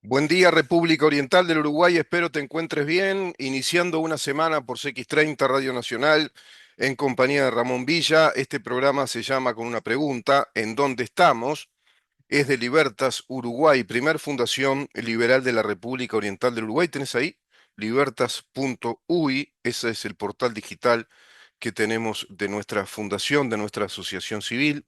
Buen día, República Oriental del Uruguay. Espero te encuentres bien. Iniciando una semana por CX30 Radio Nacional en compañía de Ramón Villa. Este programa se llama Con una pregunta: ¿en dónde estamos? Es de Libertas Uruguay, primer fundación liberal de la República Oriental del Uruguay. ¿Tenés ahí? Libertas.ui. Ese es el portal digital que tenemos de nuestra fundación, de nuestra asociación civil.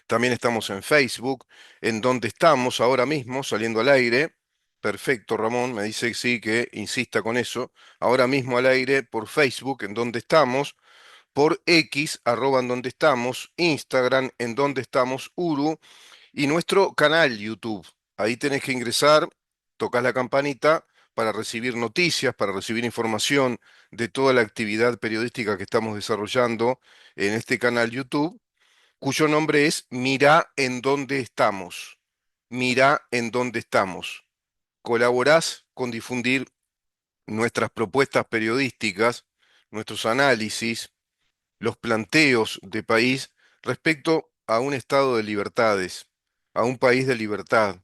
También estamos en Facebook, en donde estamos ahora mismo saliendo al aire. Perfecto, Ramón, me dice que sí, que insista con eso. Ahora mismo al aire por Facebook, en donde estamos, por X, arroba en donde estamos, Instagram, en donde estamos, Uru, y nuestro canal YouTube. Ahí tenés que ingresar, tocas la campanita para recibir noticias, para recibir información de toda la actividad periodística que estamos desarrollando en este canal YouTube, cuyo nombre es Mirá en dónde estamos. Mirá en dónde estamos. Colaborás con difundir nuestras propuestas periodísticas, nuestros análisis, los planteos de país respecto a un estado de libertades, a un país de libertad,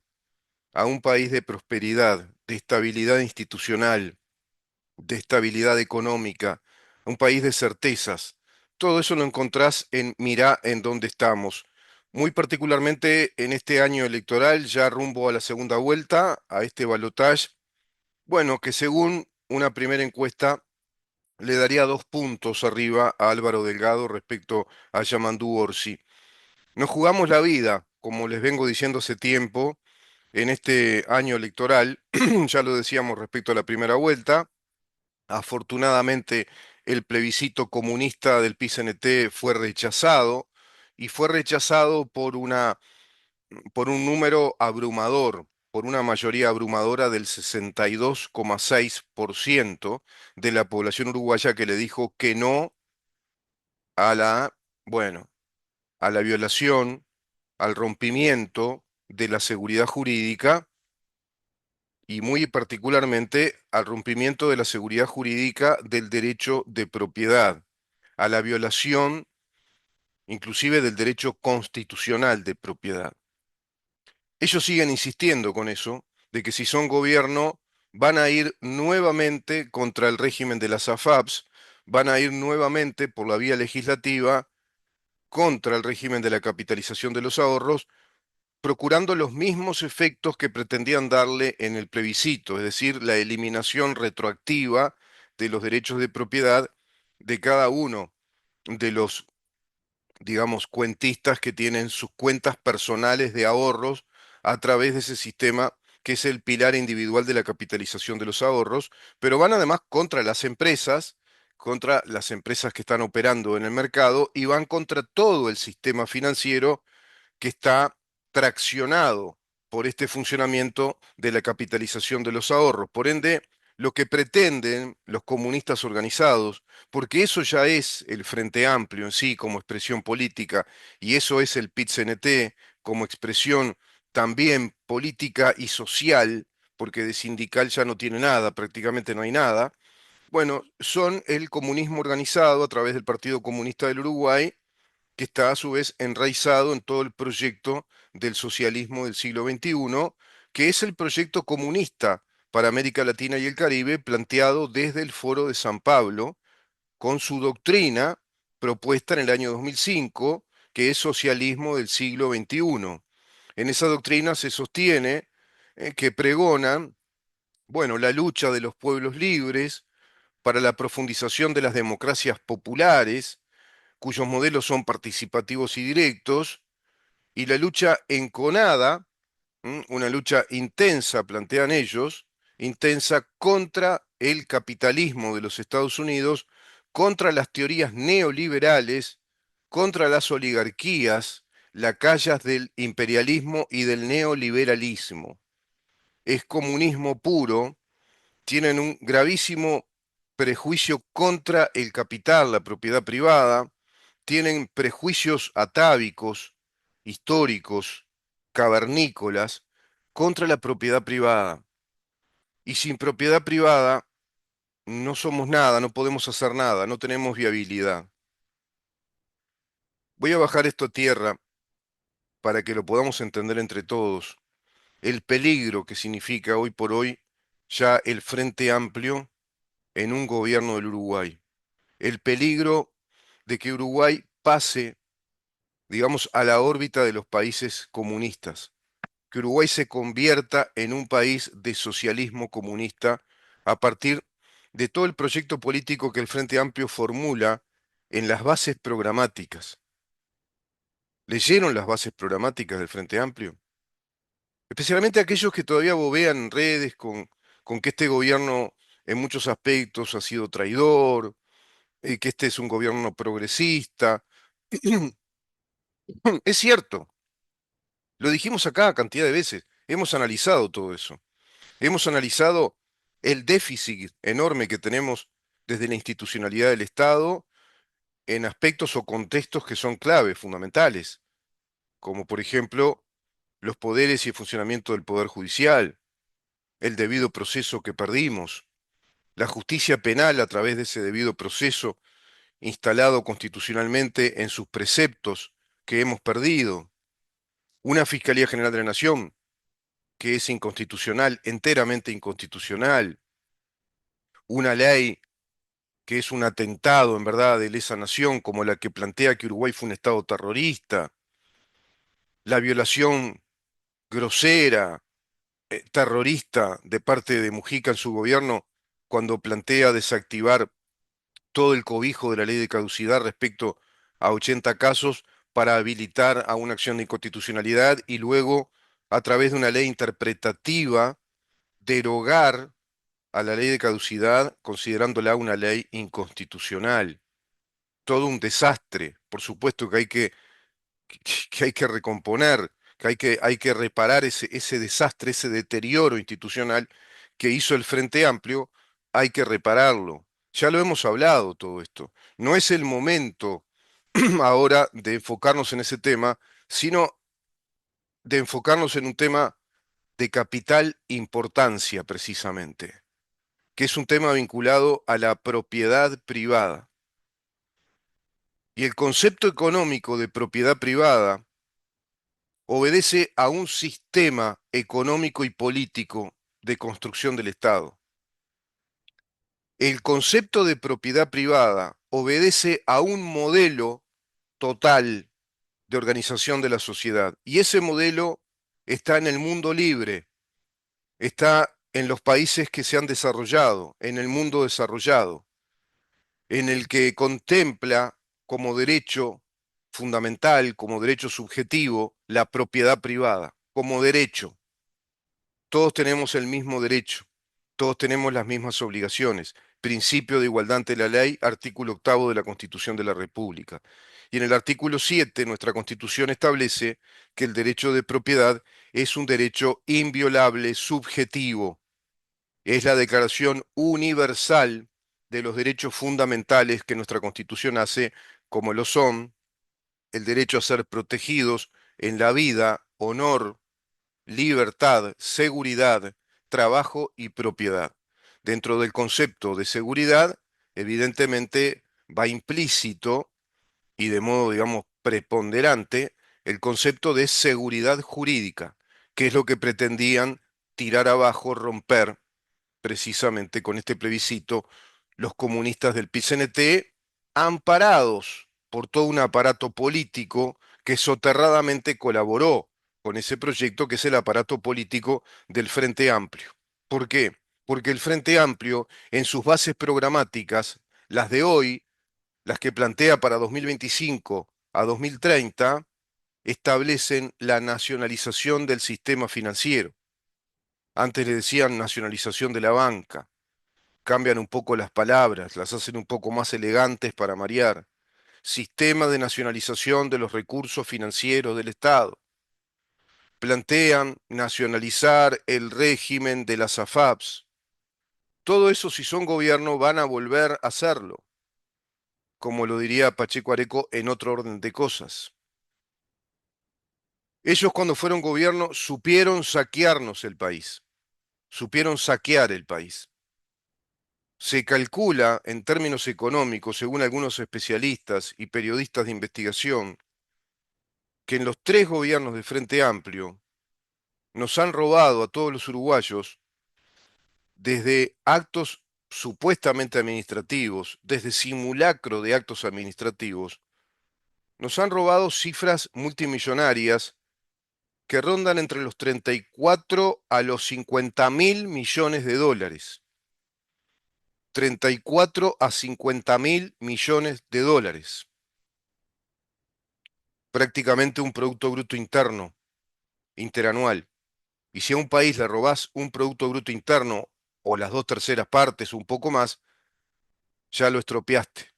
a un país de prosperidad, de estabilidad institucional, de estabilidad económica, un país de certezas. Todo eso lo encontrás en Mirá en dónde estamos. Muy particularmente en este año electoral, ya rumbo a la segunda vuelta, a este balotaje, bueno, que según una primera encuesta le daría 2 puntos arriba a Álvaro Delgado respecto a Yamandú Orsi. Nos jugamos la vida, como les vengo diciendo hace tiempo, en este año electoral. Ya lo decíamos respecto a la primera vuelta. Afortunadamente, el plebiscito comunista del PIT-CNT fue rechazado, y fue rechazado por un número abrumador, por una mayoría abrumadora del 62,6% de la población uruguaya, que le dijo que no a bueno, a la violación, al rompimiento de la seguridad jurídica, y muy particularmente al rompimiento de la seguridad jurídica del derecho de propiedad, a la violación inclusive del derecho constitucional de propiedad. Ellos siguen insistiendo con eso, de que si son gobierno van a ir nuevamente contra el régimen de las AFAPs, van a ir nuevamente por la vía legislativa contra el régimen de la capitalización de los ahorros, procurando los mismos efectos que pretendían darle en el plebiscito, es decir, la eliminación retroactiva de los derechos de propiedad de cada uno de los, digamos, cuentistas que tienen sus cuentas personales de ahorros a través de ese sistema que es el pilar individual de la capitalización de los ahorros, pero van además contra las empresas que están operando en el mercado, y van contra todo el sistema financiero que está traccionado por este funcionamiento de la capitalización de los ahorros. Por ende, lo que pretenden los comunistas organizados, porque eso ya es el Frente Amplio en sí como expresión política, y eso es el PIT-CNT como expresión también política y social, porque de sindical ya no tiene nada, prácticamente no hay nada. Bueno, son el comunismo organizado a través del Partido Comunista del Uruguay, que está a su vez enraizado en todo el proyecto del socialismo del siglo XXI, que es el proyecto comunista para América Latina y el Caribe, planteado desde el Foro de San Pablo, con su doctrina propuesta en el año 2005, que es socialismo del siglo XXI. En esa doctrina se sostiene que pregonan, bueno, la lucha de los pueblos libres para la profundización de las democracias populares, cuyos modelos son participativos y directos, y la lucha enconada, una lucha intensa, plantean ellos, intensa contra el capitalismo de los Estados Unidos, contra las teorías neoliberales, contra las oligarquías, lacayas del imperialismo y del neoliberalismo. Es comunismo puro, tienen un gravísimo prejuicio contra el capital, la propiedad privada, tienen prejuicios atávicos, históricos, cavernícolas, contra la propiedad privada. Y sin propiedad privada no somos nada, no podemos hacer nada, no tenemos viabilidad. Voy a bajar esto a tierra para que lo podamos entender entre todos. el peligro que significa hoy por hoy ya el Frente Amplio en un gobierno del Uruguay. El peligro de que Uruguay pase, digamos, a la órbita de los países comunistas, que Uruguay se convierta en un país de socialismo comunista a partir de todo el proyecto político que el Frente Amplio formula en las bases programáticas. ¿Leyeron las bases programáticas del Frente Amplio? Especialmente aquellos que todavía bobean en redes con que este gobierno en muchos aspectos ha sido traidor, que este es un gobierno progresista. Es cierto, lo dijimos acá cantidad de veces, hemos analizado todo eso, hemos analizado el déficit enorme que tenemos desde la institucionalidad del Estado en aspectos o contextos que son claves, fundamentales, como por ejemplo los poderes y el funcionamiento del Poder Judicial, el debido proceso que perdimos, la justicia penal a través de ese debido proceso instalado constitucionalmente en sus preceptos que hemos perdido, una Fiscalía General de la Nación que es inconstitucional, enteramente inconstitucional, una ley que es un atentado en verdad de lesa nación como la que plantea que Uruguay fue un Estado terrorista, la violación grosera, terrorista de parte de Mujica en su gobierno cuando plantea desactivar todo el cobijo de la ley de caducidad respecto a 80 casos para habilitar a una acción de inconstitucionalidad y luego, a través de una ley interpretativa, derogar a la ley de caducidad considerándola una ley inconstitucional. Todo un desastre. Por supuesto que que hay que recomponer, que hay que reparar ese desastre, ese deterioro institucional que hizo el Frente Amplio, hay que repararlo. Ya lo hemos hablado todo esto. No es el momento ahora de enfocarnos en ese tema, sino de enfocarnos en un tema de capital importancia precisamente, que es un tema vinculado a la propiedad privada. Y el concepto económico de propiedad privada obedece a un sistema económico y político de construcción del Estado. El concepto de propiedad privada obedece a un modelo total de organización de la sociedad. Y ese modelo está en el mundo libre, está en los países que se han desarrollado, en el mundo desarrollado, en el que contempla como derecho fundamental, como derecho subjetivo, la propiedad privada, como derecho. Todos tenemos el mismo derecho, todos tenemos las mismas obligaciones. Principio de igualdad ante la ley, artículo octavo de la Constitución de la República. Y en el artículo 7, nuestra Constitución establece que el derecho de propiedad es un derecho inviolable, subjetivo. Es la Declaración Universal de los Derechos Fundamentales que nuestra Constitución hace, como lo son el derecho a ser protegidos en la vida, honor, libertad, seguridad, trabajo y propiedad. Dentro del concepto de seguridad, evidentemente va implícito y de modo, digamos, preponderante el concepto de seguridad jurídica, que es lo que pretendían tirar abajo, romper precisamente con este plebiscito los comunistas del PCNT, amparados por todo un aparato político que soterradamente colaboró con ese proyecto, que es el aparato político del Frente Amplio. ¿Por qué? Porque el Frente Amplio, en sus bases programáticas, las de hoy, las que plantea para 2025 a 2030, establecen la nacionalización del sistema financiero. Antes le decían nacionalización de la banca, cambian un poco las palabras, las hacen un poco más elegantes para marear. Sistema de nacionalización de los recursos financieros del Estado. Plantean nacionalizar el régimen de las AFAPs. Todo eso, si son gobierno, van a volver a hacerlo, como lo diría Pacheco Areco en otro orden de cosas. Ellos cuando fueron gobierno supieron saquearnos el país, supieron saquear el país. Se calcula en términos económicos, según algunos especialistas y periodistas de investigación, que en los tres gobiernos de Frente Amplio nos han robado a todos los uruguayos desde actos supuestamente administrativos, desde simulacro de actos administrativos, nos han robado cifras multimillonarias que rondan entre los 34 a los 50.000 millones de dólares. 34 a 50.000 millones de dólares. Prácticamente un Producto Bruto Interno interanual. Y si a un país le robás un Producto Bruto Interno o las dos terceras partes, un poco más, ya lo estropeaste,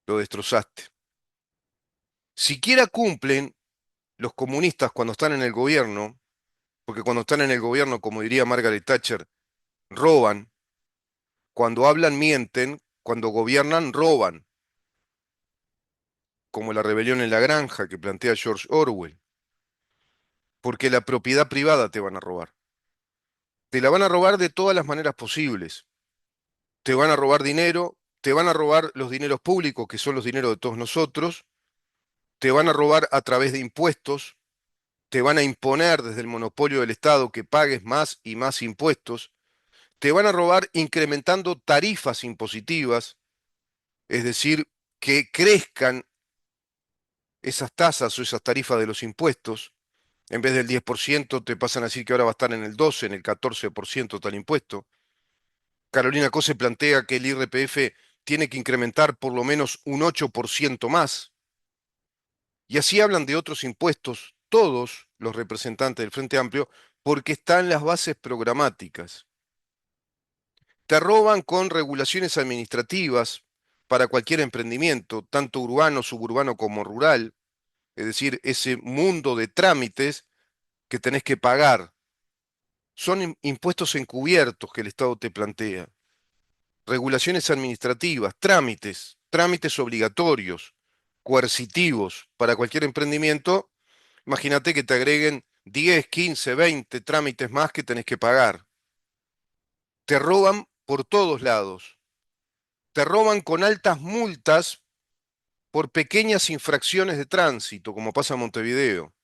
lo destrozaste. Siquiera cumplen los comunistas cuando están en el gobierno, porque cuando están en el gobierno, como diría Margaret Thatcher, roban, cuando hablan mienten, cuando gobiernan roban, como la rebelión en la granja que plantea George Orwell, porque la propiedad privada te van a robar. Te la van a robar de todas las maneras posibles. Te van a robar dinero, te van a robar los dineros públicos, que son los dineros de todos nosotros, te van a robar a través de impuestos, te van a imponer desde el monopolio del Estado que pagues más y más impuestos, te van a robar incrementando tarifas impositivas, es decir, que crezcan esas tasas o esas tarifas de los impuestos. En vez del 10% te pasan a decir que ahora va a estar en el 12, en el 14% tal impuesto. Carolina Cose plantea que el IRPF tiene que incrementar por lo menos un 8% más. Y así hablan de otros impuestos, todos los representantes del Frente Amplio, porque están las bases programáticas. Te roban con regulaciones administrativas para cualquier emprendimiento, tanto urbano, suburbano como rural, es decir, ese mundo de trámites que tenés que pagar. Son impuestos encubiertos que el Estado te plantea. Regulaciones administrativas, trámites obligatorios, coercitivos para cualquier emprendimiento. Imagínate que te agreguen 10, 15, 20 trámites más que tenés que pagar. Te roban por todos lados. Te roban con altas multas por pequeñas infracciones de tránsito, como pasa en Montevideo.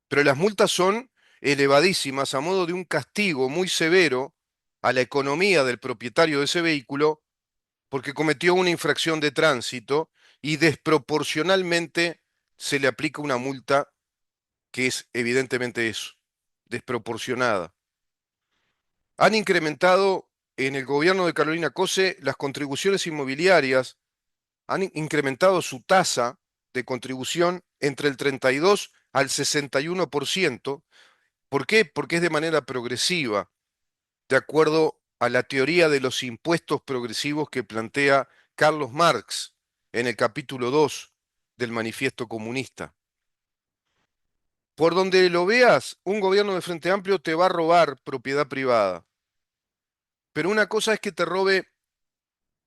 Pero las multas son elevadísimas a modo de un castigo muy severo a la economía del propietario de ese vehículo porque cometió una infracción de tránsito y desproporcionalmente se le aplica una multa que es evidentemente eso, desproporcionada. Han incrementado en el gobierno de Carolina Cose las contribuciones inmobiliarias, han incrementado su tasa de contribución entre el 32 al 61%. ¿Por qué? Porque es de manera progresiva, de acuerdo a la teoría de los impuestos progresivos que plantea Carlos Marx en el capítulo 2 del Manifiesto Comunista. Por donde lo veas, un gobierno de Frente Amplio te va a robar propiedad privada. Pero una cosa es que te robe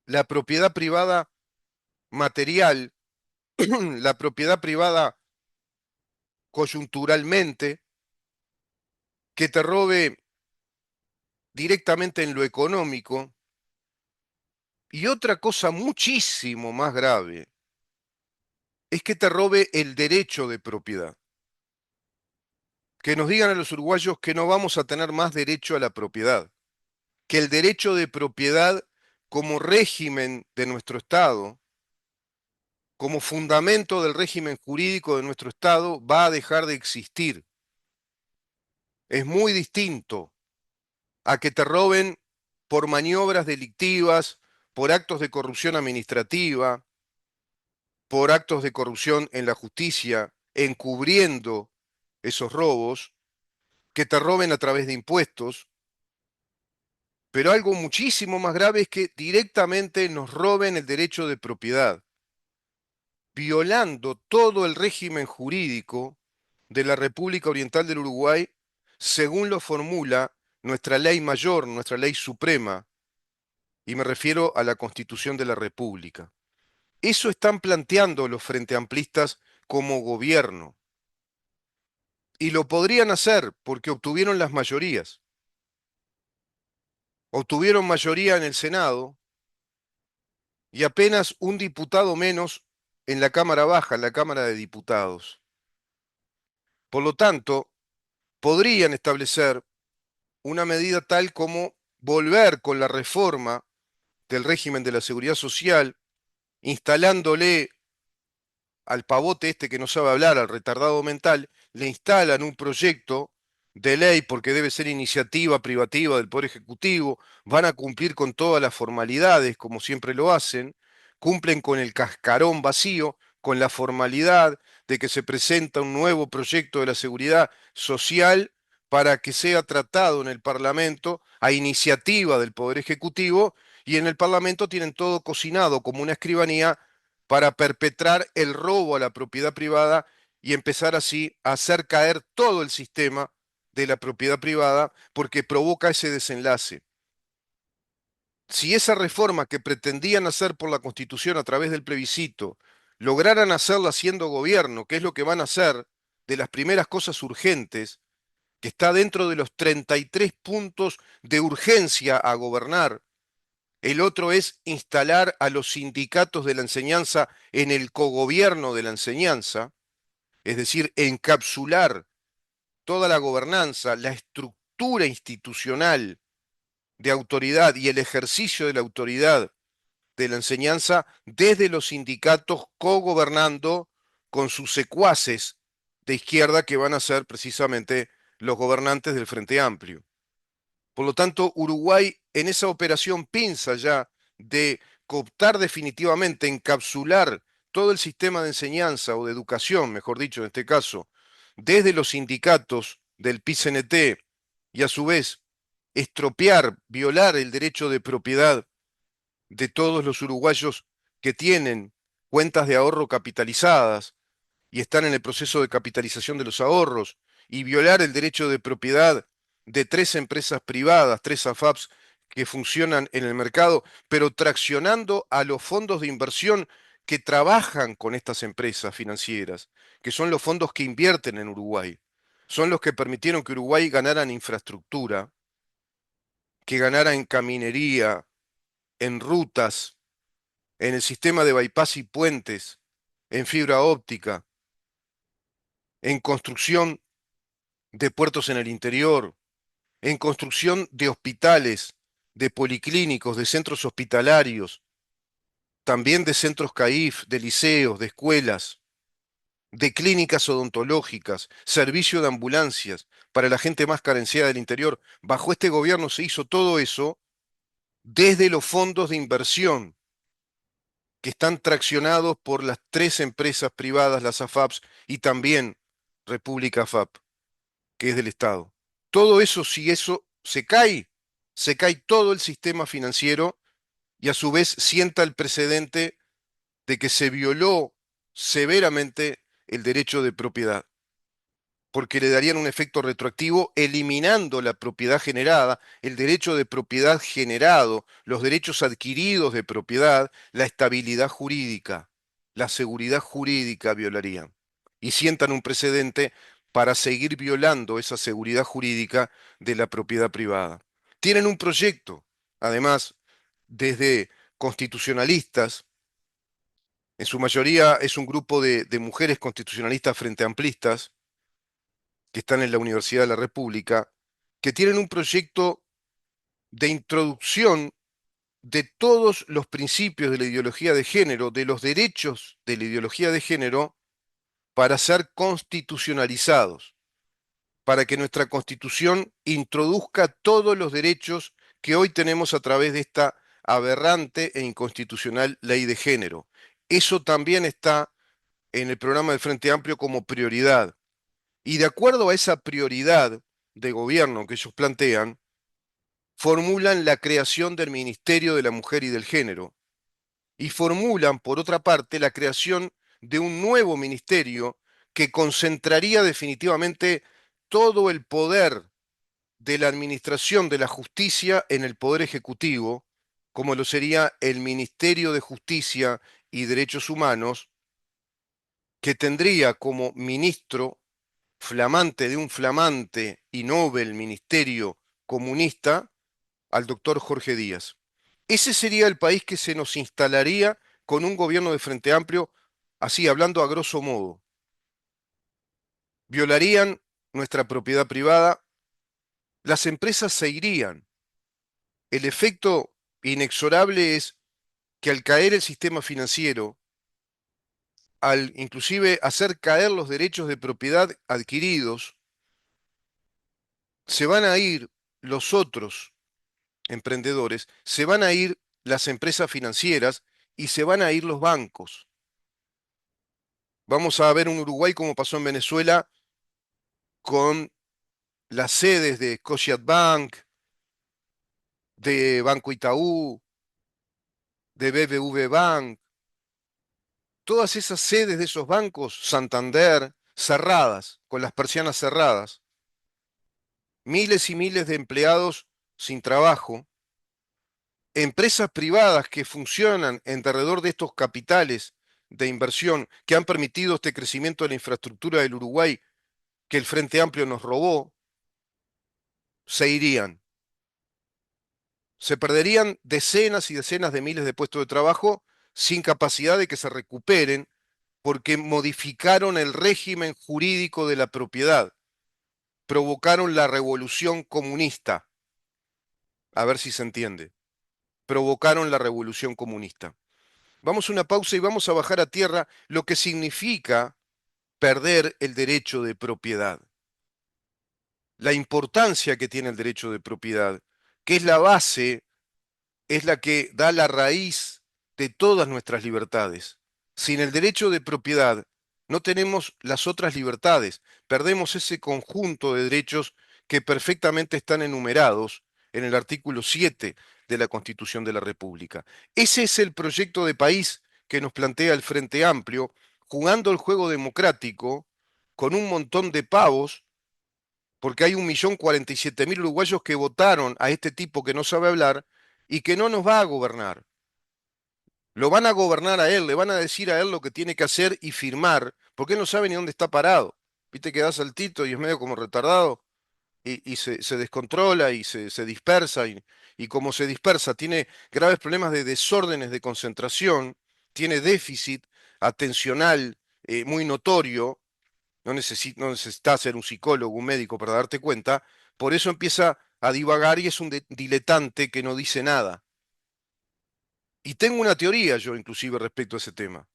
la propiedad privada material, la propiedad privada coyunturalmente, que te robe directamente en lo económico, y otra cosa muchísimo más grave es que te robe el derecho de propiedad. Que nos digan a los uruguayos que no vamos a tener más derecho a la propiedad, que el derecho de propiedad como régimen de nuestro Estado, como fundamento del régimen jurídico de nuestro Estado, va a dejar de existir. Es muy distinto a que te roben por maniobras delictivas, por actos de corrupción administrativa, por actos de corrupción en la justicia, encubriendo esos robos, que te roben a través de impuestos, pero algo muchísimo más grave es que directamente nos roben el derecho de propiedad, violando todo el régimen jurídico de la República Oriental del Uruguay, según lo formula nuestra ley mayor, nuestra ley suprema, y me refiero a la Constitución de la República. Eso están planteando los frente amplistas como gobierno, y lo podrían hacer porque obtuvieron las mayorías. Obtuvieron mayoría en el Senado y apenas un diputado menos en la Cámara Baja, en la Cámara de Diputados. Por lo tanto, podrían establecer una medida tal como volver con la reforma del régimen de la seguridad social, instalándole al pavote este que no sabe hablar, al retardado mental, le instalan un proyecto de ley porque debe ser iniciativa privativa del Poder Ejecutivo, van a cumplir con todas las formalidades como siempre lo hacen, cumplen con el cascarón vacío, con la formalidad de que se presenta un nuevo proyecto de la seguridad social para que sea tratado en el Parlamento a iniciativa del Poder Ejecutivo y en el Parlamento tienen todo cocinado como una escribanía para perpetrar el robo a la propiedad privada y empezar así a hacer caer todo el sistema de la propiedad privada porque provoca ese desenlace. Si esa reforma que pretendían hacer por la Constitución a través del plebiscito lograran hacerla siendo gobierno, que es lo que van a hacer de las primeras cosas urgentes, que está dentro de los 33 puntos de urgencia a gobernar, el otro es instalar a los sindicatos de la enseñanza en el cogobierno de la enseñanza, es decir, encapsular toda la gobernanza, la estructura institucional de autoridad y el ejercicio de la autoridad de la enseñanza desde los sindicatos cogobernando con sus secuaces de izquierda que van a ser precisamente los gobernantes del Frente Amplio. Por lo tanto, Uruguay en esa operación pinza ya de cooptar definitivamente, encapsular todo el sistema de enseñanza o de educación, mejor dicho, en este caso, desde los sindicatos del PICNT y a su vez estropear, violar el derecho de propiedad de todos los uruguayos que tienen cuentas de ahorro capitalizadas y están en el proceso de capitalización de los ahorros y violar el derecho de propiedad de tres empresas privadas, tres AFAPs que funcionan en el mercado, pero traccionando a los fondos de inversión que trabajan con estas empresas financieras, que son los fondos que invierten en Uruguay. Son los que permitieron que Uruguay ganara en infraestructura, que ganara en caminería, en rutas, en el sistema de bypass y puentes, en fibra óptica, en construcción de puertos en el interior, en construcción de hospitales, de policlínicos, de centros hospitalarios, también de centros CAIF, de liceos, de escuelas, de clínicas odontológicas, servicio de ambulancias para la gente más carenciada del interior. Bajo este gobierno se hizo todo eso desde los fondos de inversión que están traccionados por las tres empresas privadas, las AFAPs y también República AFAP, que es del Estado. Todo eso, si eso se cae todo el sistema financiero y a su vez sienta el precedente de que se violó severamente el derecho de propiedad, porque le darían un efecto retroactivo eliminando la propiedad generada, el derecho de propiedad generado, los derechos adquiridos de propiedad, la estabilidad jurídica, la seguridad jurídica violarían y sientan un precedente para seguir violando esa seguridad jurídica de la propiedad privada. Tienen un proyecto, además, desde constitucionalistas, en su mayoría es un grupo de mujeres constitucionalistas frente amplistas, que están en la Universidad de la República, que tienen un proyecto de introducción de todos los principios de la ideología de género, de los derechos de la ideología de género, para ser constitucionalizados, para que nuestra Constitución introduzca todos los derechos que hoy tenemos a través de esta aberrante e inconstitucional ley de género. Eso también está en el programa del Frente Amplio como prioridad. Y de acuerdo a esa prioridad de gobierno que ellos plantean, formulan la creación del Ministerio de la Mujer y del Género y formulan, por otra parte, la creación de un nuevo ministerio que concentraría definitivamente todo el poder de la administración de la justicia en el Poder Ejecutivo, como lo sería el Ministerio de Justicia y Derechos Humanos, que tendría como ministro flamante de un flamante y Nobel ministerio comunista al doctor Jorge Díaz. Ese sería el país que se nos instalaría con un gobierno de Frente Amplio, así hablando a grosso modo. Violarían nuestra propiedad privada, las empresas se irían. El efecto inexorable es que al caer el sistema financiero, al inclusive hacer caer los derechos de propiedad adquiridos, se van a ir los otros emprendedores, se van a ir las empresas financieras y se van a ir los bancos. Vamos a ver un Uruguay como pasó en Venezuela con las sedes de Scotiabank, de Banco Itaú, de BBV Bank, todas esas sedes de esos bancos, Santander, cerradas, con las persianas cerradas, miles y miles de empleados sin trabajo, empresas privadas que funcionan alrededor de estos capitales de inversión que han permitido este crecimiento de la infraestructura del Uruguay que el Frente Amplio nos robó, se irían. Se perderían decenas y decenas de miles de puestos de trabajo sin capacidad de que se recuperen porque modificaron el régimen jurídico de la propiedad, provocaron la revolución comunista. A ver si se entiende. Provocaron la revolución comunista. Vamos a una pausa y vamos a bajar a tierra lo que significa perder el derecho de propiedad, la importancia que tiene el derecho de propiedad, que es la base, es la que da la raíz de todas nuestras libertades. Sin el derecho de propiedad no tenemos las otras libertades, perdemos ese conjunto de derechos que perfectamente están enumerados en el artículo 7 de la Constitución de la República. Ese es el proyecto de país que nos plantea el Frente Amplio, jugando el juego democrático con un montón de pavos, porque hay 1.047.000 uruguayos que votaron a este tipo que no sabe hablar y que no nos va a gobernar. Lo van a gobernar a él, le van a decir a él lo que tiene que hacer y firmar, porque él no sabe ni dónde está parado. Viste que da saltito y es medio como retardado y se descontrola y se dispersa y como se dispersa tiene graves problemas de desórdenes de concentración, tiene déficit atencional muy notorio, no necesitas ser un psicólogo, un médico para darte cuenta, por eso empieza a divagar y es un diletante que no dice nada. Y tengo una teoría yo inclusive respecto a ese tema.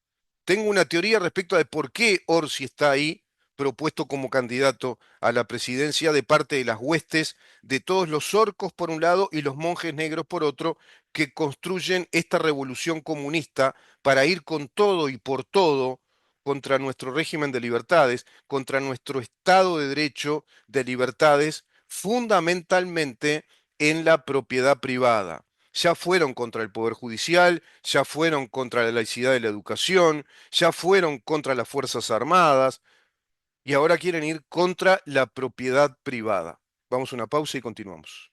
Tengo una teoría respecto de por qué Orsi está ahí propuesto como candidato a la presidencia de parte de las huestes de todos los orcos por un lado y los monjes negros por otro, que construyen esta revolución comunista para ir con todo y por todo contra nuestro régimen de libertades, contra nuestro Estado de Derecho de libertades, fundamentalmente en la propiedad privada. Ya fueron contra el Poder Judicial, ya fueron contra la laicidad de la educación, ya fueron contra las Fuerzas Armadas y ahora quieren ir contra la propiedad privada. Vamos a una pausa y continuamos.